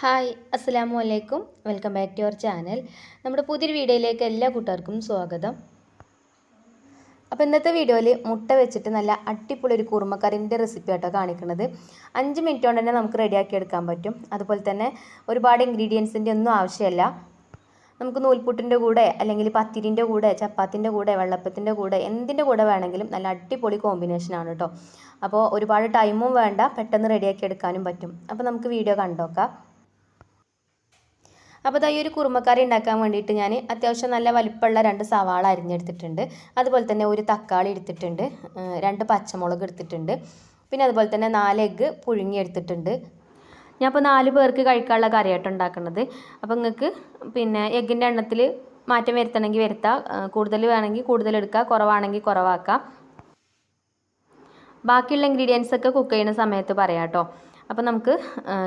Hi അസ്സലാമു അലൈക്കും. Welcome back to your channel. നമ്മുടെ പുതിയൊരു വീഡിയോയിലേക്ക് എല്ലാ കൂട്ടുകാർക്കും സ്വാഗതം. അപ്പോൾ ഇന്നത്തെ വീഡിയോയിൽ മുട്ട വെച്ചിട്ട് നല്ല അടിപൊളി ഒരു കുറുമക്കറിൻ്റെ റെസിപ്പി ആയിട്ടോ കാണിക്കുന്നത്. 5 മിനിറ്റ് കൊണ്ട് തന്നെ നമുക്ക് റെഡിയാക്കി എടുക്കാൻ പറ്റും. അതുപോലെ തന്നെ ഒരുപാട് ഇൻഗ്രീഡിയൻസിൻ്റെ ഒന്നും ആവശ്യമില്ല. നമുക്ക് നൂൽപുട്ടിൻ്റെ കൂടെ അല്ലെങ്കിൽ പത്തിരിൻ്റെ കൂടെ, ചപ്പാത്തിൻ്റെ കൂടെ, വെള്ളപ്പത്തിൻ്റെ കൂടെ, എന്തിൻ്റെ കൂടെ വേണമെങ്കിലും നല്ല അടിപൊളി കോമ്പിനേഷനാണ് കേട്ടോ. അപ്പോൾ ഒരുപാട് ടൈമും വേണ്ട, പെട്ടെന്ന് റെഡിയാക്കി എടുക്കാനും പറ്റും. അപ്പോൾ നമുക്ക് വീഡിയോ കണ്ടോക്കാം. അപ്പോൾ ഈ ഒരു കുറുമക്കറി ഉണ്ടാക്കാൻ വേണ്ടിയിട്ട് ഞാൻ അത്യാവശ്യം നല്ല വലിപ്പമുള്ള 2 സവാള അരിഞ്ഞെടുത്തിട്ടുണ്ട്. അതുപോലെ തന്നെ ഒരു തക്കാളി എടുത്തിട്ടുണ്ട്, 2 പച്ചമുളക് എടുത്തിട്ടുണ്ട്, പിന്നെ അതുപോലെ തന്നെ 4 എഗ്ഗ് പുഴുങ്ങിയെടുത്തിട്ടുണ്ട്. ഞാൻ ഇപ്പോൾ 4 പേർക്ക് കഴിക്കാനുള്ള കറിയായിട്ട് ഉണ്ടാക്കുന്നത്. അപ്പോൾ നിങ്ങൾക്ക് പിന്നെ എഗ്ഗിൻ്റെ എണ്ണത്തിൽ മാറ്റം വരുത്തണമെങ്കിൽ വരുത്താം, കൂടുതൽ വേണമെങ്കിൽ കൂടുതൽ എടുക്കുക, കുറവാണെങ്കിൽ കുറവാക്കാം. ബാക്കിയുള്ള ഇൻഗ്രീഡിയൻസ് ഒക്കെ കുക്ക് ചെയ്യുന്ന സമയത്ത് പറയാം കേട്ടോ. അപ്പോൾ നമുക്ക്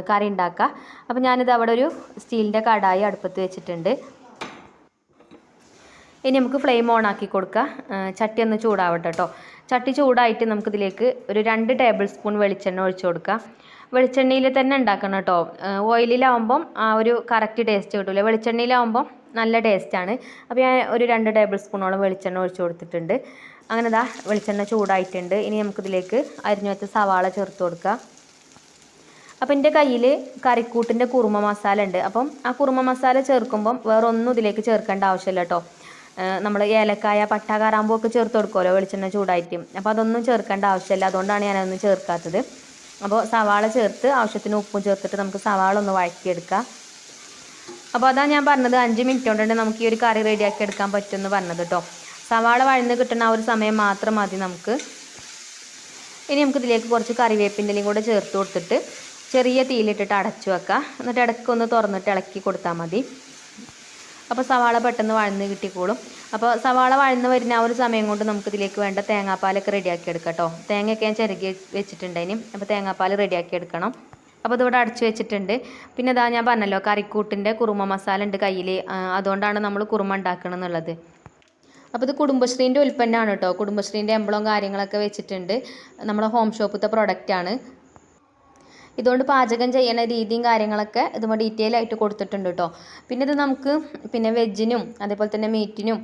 കറി ഉണ്ടാക്കാം. അപ്പോൾ ഞാനിത് അവിടെ ഒരു സ്റ്റീലിൻ്റെ കടായി അടുപ്പത്ത് വെച്ചിട്ടുണ്ട്. ഇനി നമുക്ക് ഫ്ലെയിം ഓൺ ആക്കി കൊടുക്കുക. ചട്ടി ഒന്ന് ചൂടാവട്ടെ കേട്ടോ. ചട്ടി ചൂടായിട്ട് നമുക്കിതിലേക്ക് ഒരു 2 ടേബിൾ സ്പൂൺ വെളിച്ചെണ്ണ ഒഴിച്ചു കൊടുക്കാം. വെളിച്ചെണ്ണയിൽ തന്നെ ഉണ്ടാക്കണം കേട്ടോ. ഓയിലിലാവുമ്പം ആ ഒരു കറക്റ്റ് ടേസ്റ്റ് കിട്ടില്ല, വെളിച്ചെണ്ണയിലാവുമ്പം നല്ല ടേസ്റ്റാണ്. അപ്പോൾ ഞാൻ ഒരു 2 ടേബിൾ സ്പൂണോളം വെളിച്ചെണ്ണ ഒഴിച്ചു കൊടുത്തിട്ടുണ്ട്. അങ്ങനെ വെളിച്ചെണ്ണ ചൂടായിട്ടുണ്ട്. ഇനി നമുക്കിതിലേക്ക് അരിഞ്ഞു വെച്ച സവാള ചേർത്ത് കൊടുക്കുക. അപ്പം എൻ്റെ കയ്യിൽ കറിക്കൂട്ടിൻ്റെ കുറുമ മസാല ഉണ്ട്. അപ്പം ആ കുറുമ മസാല ചേർക്കുമ്പം വേറെ ഒന്നും ഇതിലേക്ക് ചേർക്കേണ്ട ആവശ്യമില്ല കേട്ടോ. നമ്മൾ ഏലക്കായ, പട്ട, കറാമ്പൂ ഒക്കെ ചേർത്ത് കൊടുക്കുമല്ലോ വെളിച്ചെണ്ണ ചൂടായിട്ട്. അപ്പോൾ അതൊന്നും ചേർക്കേണ്ട ആവശ്യമില്ല, അതുകൊണ്ടാണ് ഞാനതൊന്നും ചേർക്കാത്തത്. അപ്പോൾ സവാള ചേർത്ത് ആവശ്യത്തിന് ഉപ്പും ചേർത്തിട്ട് നമുക്ക് സവാള ഒന്ന് വഴറ്റിയെടുക്കാം. അപ്പോൾ അതാണ് ഞാൻ പറഞ്ഞത് 5 മിനിറ്റ് കൊണ്ടുണ്ട് നമുക്ക് ഈ ഒരു കറി റെഡിയാക്കി എടുക്കാൻ പറ്റുമെന്ന് പറഞ്ഞത് കേട്ടോ. സവാള വഴന്ന് കിട്ടുന്ന ആ ഒരു സമയം മാത്രം മതി നമുക്ക്. ഇനി നമുക്കിതിലേക്ക് കുറച്ച് കറിവേപ്പിൻ്റെ ഇലയും കൂടെ ചേർത്ത് കൊടുത്തിട്ട് ചെറിയ തീയിലിട്ടിട്ട് അടച്ചു വെക്കുക. എന്നിട്ട് ഇടയ്ക്കൊന്ന് തുറന്നിട്ട് ഇളക്കി കൊടുത്താൽ മതി. അപ്പോൾ സവാള പെട്ടെന്ന് വഴന്ന് കിട്ടിക്കോളും. അപ്പോൾ സവാള വഴന്ന് വരുന്ന ആ ഒരു സമയം കൊണ്ട് നമുക്കിതിലേക്ക് വേണ്ട തേങ്ങാപ്പാലൊക്കെ റെഡിയാക്കി എടുക്കാം കേട്ടോ. തേങ്ങയൊക്കെ ഞാൻ ചിരകി വെച്ചിട്ടുണ്ടായിന്. അപ്പോൾ തേങ്ങാപ്പാൽ റെഡിയാക്കി എടുക്കണം. അപ്പോൾ ഇതിവിടെ അടച്ചു വെച്ചിട്ടുണ്ട്. പിന്നെ ഞാൻ പറഞ്ഞല്ലോ കറിക്കൂട്ടിൻ്റെ കുറുമ മസാല ഉണ്ട് കയ്യിൽ, അതുകൊണ്ടാണ് നമ്മൾ കുറുമ ഉണ്ടാക്കണം എന്നുള്ളത്. അപ്പോൾ ഇത് കുടുംബശ്രീൻ്റെ ഉൽപ്പന്നമാണ് കേട്ടോ. കുടുംബശ്രീൻ്റെ എംബ്ലവും കാര്യങ്ങളൊക്കെ വെച്ചിട്ടുണ്ട്. നമ്മുടെ ഹോം ഷോപ്പിലത്തെ പ്രൊഡക്റ്റാണ്. ഇതുകൊണ്ട് പാചകം ചെയ്യുന്ന രീതിയും കാര്യങ്ങളൊക്കെ ഇതുമ്പോൾ ഡീറ്റെയിൽ ആയിട്ട് കൊടുത്തിട്ടുണ്ട് കേട്ടോ. പിന്നെ ഇത് നമുക്ക് വെജിനും അതേപോലെ തന്നെ മീറ്റിനും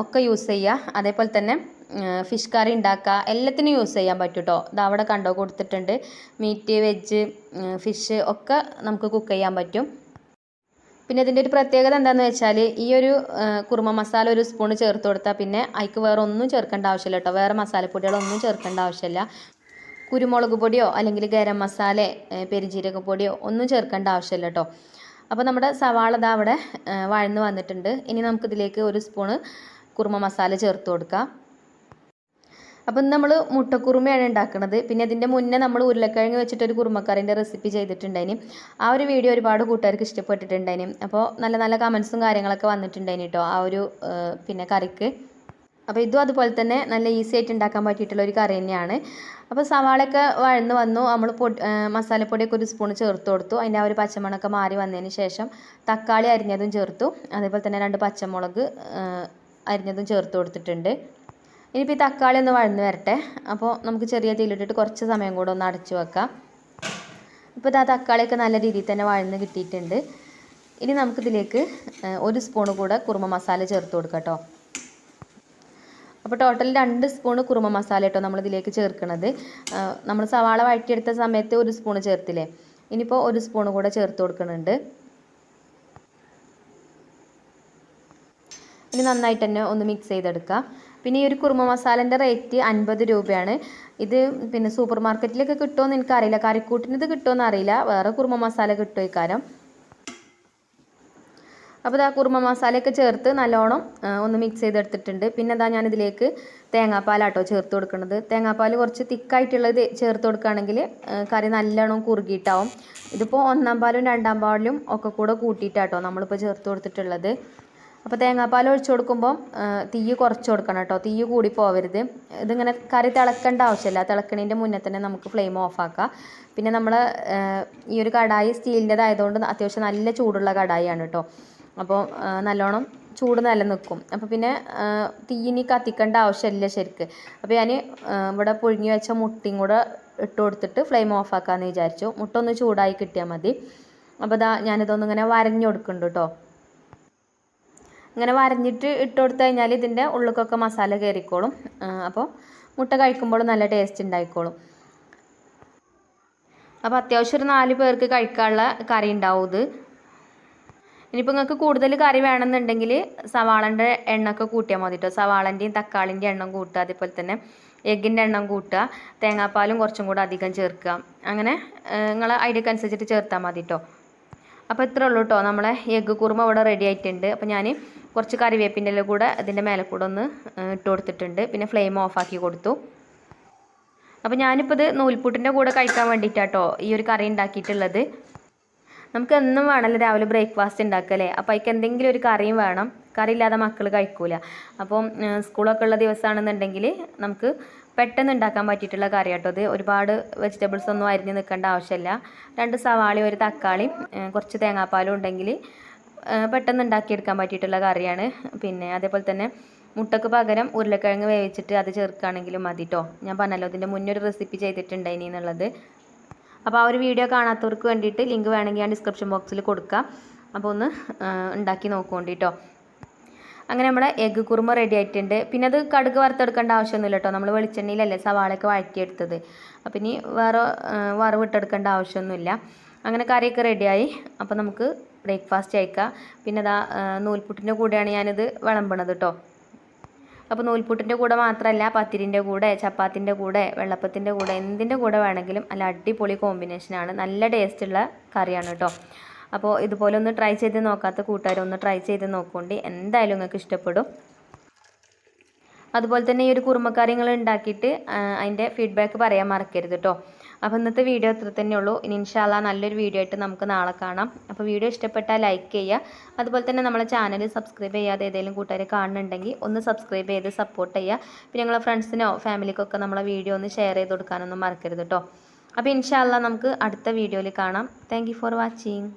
ഒക്കെ യൂസ് ചെയ്യാം. അതേപോലെ തന്നെ ഫിഷ് കറി ഉണ്ടാക്കുക, എല്ലാത്തിനും യൂസ് ചെയ്യാൻ പറ്റും കേട്ടോ. ഇത് അവിടെ കണ്ടോ കൊടുത്തിട്ടുണ്ട്. മീറ്റ്, വെജ്, ഫിഷ് ഒക്കെ നമുക്ക് കുക്ക് ചെയ്യാൻ പറ്റും. പിന്നെ ഇതിൻ്റെ ഒരു പ്രത്യേകത എന്താണെന്ന് വെച്ചാൽ ഈ ഒരു കുറുമ മസാല ഒരു സ്പൂൺ ചേർത്ത് കൊടുത്താൽ പിന്നെ അതിക്ക് വേറെ ഒന്നും ചേർക്കേണ്ട ആവശ്യമില്ല കേട്ടോ. വേറെ മസാലപ്പൊടികളൊന്നും ചേർക്കേണ്ട ആവശ്യമില്ല. കുരുമുളക് പൊടിയോ അല്ലെങ്കിൽ ഗരം മസാല, പെരുംജീരക പൊടിയോ ഒന്നും ചേർക്കേണ്ട ആവശ്യമില്ല കേട്ടോ. അപ്പോൾ നമ്മുടെ സവാള അവിടെ വഴന്ന് വന്നിട്ടുണ്ട്. ഇനി നമുക്കിതിലേക്ക് ഒരു സ്പൂണ് കുറുമ മസാല ചേർത്ത് കൊടുക്കാം. അപ്പം നമ്മൾ മുട്ടക്കുറുമയാണ് ഉണ്ടാക്കുന്നത്. പിന്നെ ഇതിൻ്റെ മുന്നേ നമ്മൾ ഉരുളക്കിഴങ്ങ് വെച്ചിട്ടൊരു കുറുമക്കറിൻ്റെ റെസിപ്പി ചെയ്തിട്ടുണ്ടായിന്. ആ ഒരു വീഡിയോ ഒരുപാട് കൂട്ടുകാർക്ക് ഇഷ്ടപ്പെട്ടിട്ടുണ്ടായിന്. അപ്പോൾ നല്ല നല്ല കമൻസും കാര്യങ്ങളൊക്കെ വന്നിട്ടുണ്ടായിന് കേട്ടോ ആ ഒരു കറിക്ക്. അപ്പോൾ ഇതും അതുപോലെ തന്നെ നല്ല ഈസി ആയിട്ട് ഉണ്ടാക്കാൻ പറ്റിയിട്ടുള്ള ഒരു കറി തന്നെയാണ്. അപ്പോൾ സവാളയൊക്കെ വഴന്ന് വന്നു. നമ്മൾ മസാലപ്പൊടിയൊക്കെ ഒരു സ്പൂൺ ചേർത്ത് കൊടുത്തു. അതിൻ്റെ ആ ഒരു പച്ചമണമൊക്കെ മാറി വന്നതിന് ശേഷം തക്കാളി അരിഞ്ഞതും ചേർത്തു. അതേപോലെ തന്നെ 2 പച്ചമുളക് അരിഞ്ഞതും ചേർത്ത് കൊടുത്തിട്ടുണ്ട്. ഇനിയിപ്പോൾ ഈ തക്കാളി ഒന്ന് വഴന്ന് വരട്ടെ. അപ്പോൾ നമുക്ക് ചെറിയ തീയിലിട്ടിട്ട് കുറച്ച് സമയം കൂടെ ഒന്ന് അടച്ചു വെക്കാം. ഇപ്പോൾ തക്കാളിയൊക്കെ നല്ല രീതിയിൽ തന്നെ വഴന്ന് കിട്ടിയിട്ടുണ്ട്. ഇനി നമുക്കിതിലേക്ക് ഒരു സ്പൂൺ കൂടെ കുറുമ മസാല ചേർത്ത് കൊടുക്കാം കേട്ടോ. അപ്പോൾ ടോട്ടൽ 2 സ്പൂൺ കുറുമ മസാല കേട്ടോ നമ്മളിതിലേക്ക് ചേർക്കുന്നത്. നമ്മൾ സവാള വഴറ്റിയെടുത്ത സമയത്ത് ഒരു സ്പൂൺ ചേർത്തില്ലേ, ഇനിയിപ്പോൾ ഒരു സ്പൂൺ കൂടെ ചേർത്ത് കൊടുക്കുന്നുണ്ട്. ഇനി നന്നായിട്ട് തന്നെ ഒന്ന് മിക്സ് ചെയ്തെടുക്കാം. പിന്നെ ഈ ഒരു കുറുമ മസാലേൻ്റെ റേറ്റ് 50 രൂപയാണ്. ഇത് സൂപ്പർ മാർക്കറ്റിലൊക്കെ കിട്ടുമോയെന്ന് എനിക്കറിയില്ല, കറിക്കൂട്ടിന് ഇത് കിട്ടുമോയെന്ന് അറിയില്ല. വേറെ കുറുമ മസാല കിട്ടുമോ ഇക്കാരം. അപ്പോൾ കുറുമ മസാലയൊക്കെ ചേർത്ത് നല്ലോണം ഒന്ന് മിക്സ് ചെയ്തെടുത്തിട്ടുണ്ട്. പിന്നെ ഞാനിതിലേക്ക് തേങ്ങാപ്പാലാട്ടോ ചേർത്ത് കൊടുക്കുന്നത്. തേങ്ങാപ്പാൽ കുറച്ച് തിക്കായിട്ടുള്ളത് ചേർത്ത് കൊടുക്കുകയാണെങ്കിൽ കറി നല്ലോണം കുറുകിയിട്ടാവും. ഇതിപ്പോൾ 1-ാം പാലും 2-ാം പാലും ഒക്കെ കൂടെ കൂട്ടിയിട്ടാട്ടോ നമ്മളിപ്പോൾ ചേർത്ത് കൊടുത്തിട്ടുള്ളത്. അപ്പോൾ തേങ്ങാപ്പാൽ ഒഴിച്ചു കൊടുക്കുമ്പോൾ തീ കുറച്ച് കൊടുക്കണം കേട്ടോ, തീ കൂടി പോവരുത്. ഇതിങ്ങനെ കറി തിളക്കേണ്ട ആവശ്യമില്ല, തിളക്കണതിൻ്റെ മുന്നേ തന്നെ നമുക്ക് ഫ്ലെയിം ഓഫാക്കാം. പിന്നെ നമ്മൾ ഈ ഒരു കടായി സ്റ്റീലിൻ്റെതായതുകൊണ്ട് അത്യാവശ്യം നല്ല ചൂടുള്ള കടായിയാണ് കേട്ടോ. അപ്പോൾ നല്ലോണം ചൂട് നിലനിൽക്കും. അപ്പോൾ പിന്നെ തീയിനി കത്തിക്കേണ്ട ആവശ്യമില്ല ശരിക്ക്. അപ്പോൾ ഞാൻ ഇവിടെ പുഴുങ്ങി വെച്ച മുട്ടയും കൂടെ ഇട്ട് കൊടുത്തിട്ട് ഫ്ലെയിം ഓഫാക്കാമെന്ന് വിചാരിച്ചു. മുട്ട ഒന്ന് ചൂടായി കിട്ടിയാൽ മതി. അപ്പോൾ ഞാനിതൊന്നും ഇങ്ങനെ വരഞ്ഞു കൊടുക്കുന്നുണ്ട് കേട്ടോ. ഇങ്ങനെ വരഞ്ഞിട്ട് ഇട്ട് കൊടുത്തു കഴിഞ്ഞാൽ ഇതിൻ്റെ ഉള്ളിലേക്കൊക്കെ മസാല കയറിക്കോളും. അപ്പോൾ മുട്ട കഴിക്കുമ്പോൾ നല്ല ടേസ്റ്റ് ഉണ്ടായിക്കോളും. അപ്പോൾ അത്യാവശ്യം ഒരു 4 പേർക്ക് കഴിക്കാനുള്ള കറി ഉണ്ടാവും ഇത്. ഇനിയിപ്പോൾ നിങ്ങൾക്ക് കൂടുതൽ കറി വേണമെന്നുണ്ടെങ്കിൽ സവാളൻ്റെ എണ്ണൊക്കെ കൂട്ടിയാൽ മതി കേട്ടോ. സവാളൻ്റെയും തക്കാളിൻ്റെയും എണ്ണം കൂട്ടുക, അതേപോലെ തന്നെ എഗ്ഗിൻ്റെ എണ്ണം കൂട്ടുക, തേങ്ങാപ്പാലും കുറച്ചും കൂടെ അധികം ചേർക്കുക. അങ്ങനെ നിങ്ങളെ ഐഡിയക്ക് അനുസരിച്ചിട്ട് ചേർത്താൽ മതി കേട്ടോ. അപ്പോൾ ഇത്രേ ഉള്ളൂ കേട്ടോ, നമ്മളെ എഗ്ഗ് കുറുമ ഇവിടെ റെഡി ആയിട്ടുണ്ട്. അപ്പോൾ ഞാൻ കുറച്ച് കറിവേപ്പിൻ്റെ എല്ലാം കൂടെ അതിൻ്റെ മേലെ കൂടെ ഒന്ന് ഇട്ട് കൊടുത്തിട്ടുണ്ട്. പിന്നെ ഫ്ലെയിം ഓഫാക്കി കൊടുത്തു. അപ്പോൾ ഞാനിപ്പോൾ ഇത് നൂൽപുട്ടിൻ്റെ കൂടെ കഴിക്കാൻ വേണ്ടിയിട്ടാട്ടോ ഈ ഒരു കറി ഉണ്ടാക്കിയിട്ടുള്ളത്. നമുക്ക് എന്നും വേണമല്ലോ രാവിലെ ബ്രേക്ക്ഫാസ്റ്റ് ഉണ്ടാക്കല്ലേ. അപ്പോൾ അതിക്ക് എന്തെങ്കിലും ഒരു കറിയും വേണം. കറി ഇല്ലാതെ മക്കൾ കഴിക്കൂല. അപ്പം സ്കൂളൊക്കെ ഉള്ള ദിവസമാണെന്നുണ്ടെങ്കിൽ നമുക്ക് പെട്ടെന്ന് ഉണ്ടാക്കാൻ പറ്റിയിട്ടുള്ള കറി കേട്ടോ ഇത്. ഒരുപാട് വെജിറ്റബിൾസ് ഒന്നും അരിഞ്ഞ് നിൽക്കേണ്ട ആവശ്യമില്ല. 2 സവാളയും 1 തക്കാളിയും കുറച്ച് തേങ്ങാപ്പാലും ഉണ്ടെങ്കിൽ പെട്ടെന്ന് ഉണ്ടാക്കിയെടുക്കാൻ പറ്റിയിട്ടുള്ള കറിയാണ്. പിന്നെ അതേപോലെ തന്നെ മുട്ടക്ക് പകരം ഉരുളക്കിഴങ്ങ് വേവിച്ചിട്ട് അത് ചേർക്കുകയാണെങ്കിലും മതി കേട്ടോ. ഞാൻ പറഞ്ഞല്ലോ ഇതിൻ്റെ മുന്നേ ഒരു റെസിപ്പി ചെയ്തിട്ടുണ്ടായിനി എന്നുള്ളത്. അപ്പോൾ ആ ഒരു വീഡിയോ കാണാത്തവർക്ക് വേണ്ടിയിട്ട് ലിങ്ക് വേണമെങ്കിൽ ഞാൻ ഡിസ്ക്രിപ്ഷൻ ബോക്സിൽ കൊടുക്കാം. അപ്പോൾ ഒന്ന് ഉണ്ടാക്കി നോക്കുകൊണ്ട് കേട്ടോ. അങ്ങനെ നമ്മുടെ എഗ്ഗ് കുറുമ റെഡി ആയിട്ടുണ്ട്. പിന്നെ അത് കടുക് വറുത്തെടുക്കേണ്ട ആവശ്യമൊന്നുമില്ല കേട്ടോ. നമ്മൾ വെളിച്ചെണ്ണയിലല്ലേ സവാളയൊക്കെ വഴറ്റിയെടുത്തത്. അപ്പോൾ ഇനി വേറെ വറവിട്ടെടുക്കേണ്ട ആവശ്യമൊന്നുമില്ല. അങ്ങനെ കറിയൊക്കെ റെഡിയായി. അപ്പോൾ നമുക്ക് ബ്രേക്ക്ഫാസ്റ്റ് കഴിക്കാം. പിന്നെ അതാ നൂൽപുട്ടിൻ്റെ കൂടെയാണ് ഞാനിത് വിളമ്പണത് കേട്ടോ. അപ്പോൾ നൂൽപുട്ടിൻ്റെ കൂടെ മാത്രമല്ല, പത്തിരിൻ്റെ കൂടെ, ചപ്പാത്തിൻ്റെ കൂടെ, വെള്ളപ്പത്തിൻ്റെ കൂടെ, എന്തിൻ്റെ കൂടെ വേണമെങ്കിലും നല്ല അടിപൊളി കോമ്പിനേഷനാണ്. നല്ല ടേസ്റ്റുള്ള കറിയാണ് കേട്ടോ. അപ്പോൾ ഇതുപോലെ ഒന്ന് ട്രൈ ചെയ്ത് നോക്കാത്ത കൂട്ടുകാരൊന്ന് ട്രൈ ചെയ്ത് നോക്കുകൊണ്ട് എന്തായാലും നിങ്ങൾക്ക് ഇഷ്ടപ്പെടും. അതുപോലെ തന്നെ ഈ ഒരു കുറുമക്കറി നിങ്ങൾ ഉണ്ടാക്കിയിട്ട് അതിൻ്റെ ഫീഡ്ബാക്ക് പറയാൻ മറക്കരുത് കേട്ടോ. അപ്പോൾ ഇന്നത്തെ വീഡിയോ ഇത്ര തന്നെയുള്ളൂ. ഇനി ഇൻഷാ അല്ലാഹ് നല്ലൊരു വീഡിയോ ആയിട്ട് നമുക്ക് നാളെ കാണാം. അപ്പോൾ വീഡിയോ ഇഷ്ടപ്പെട്ടാൽ ലൈക്ക് ചെയ്യുക. അതുപോലെ തന്നെ നമ്മളെ ചാനൽ സബ്സ്ക്രൈബ് ചെയ്യാതെ ഏതെങ്കിലും കൂട്ടുകാർ കാണുന്നുണ്ടെങ്കിൽ ഒന്ന് സബ്സ്ക്രൈബ് ചെയ്ത് സപ്പോർട്ട് ചെയ്യുക. പിന്നെ നിങ്ങളെ ഫ്രണ്ട്സിനോ ഫാമിലിക്കൊക്കെ നമ്മളെ വീഡിയോ ഒന്ന് ഷെയർ ചെയ്ത് കൊടുക്കാനൊന്നും മറക്കരുത് കേട്ടോ. അപ്പോൾ ഇൻഷാ അല്ലാഹ് നമുക്ക് അടുത്ത വീഡിയോയിൽ കാണാം. Thank you for watching.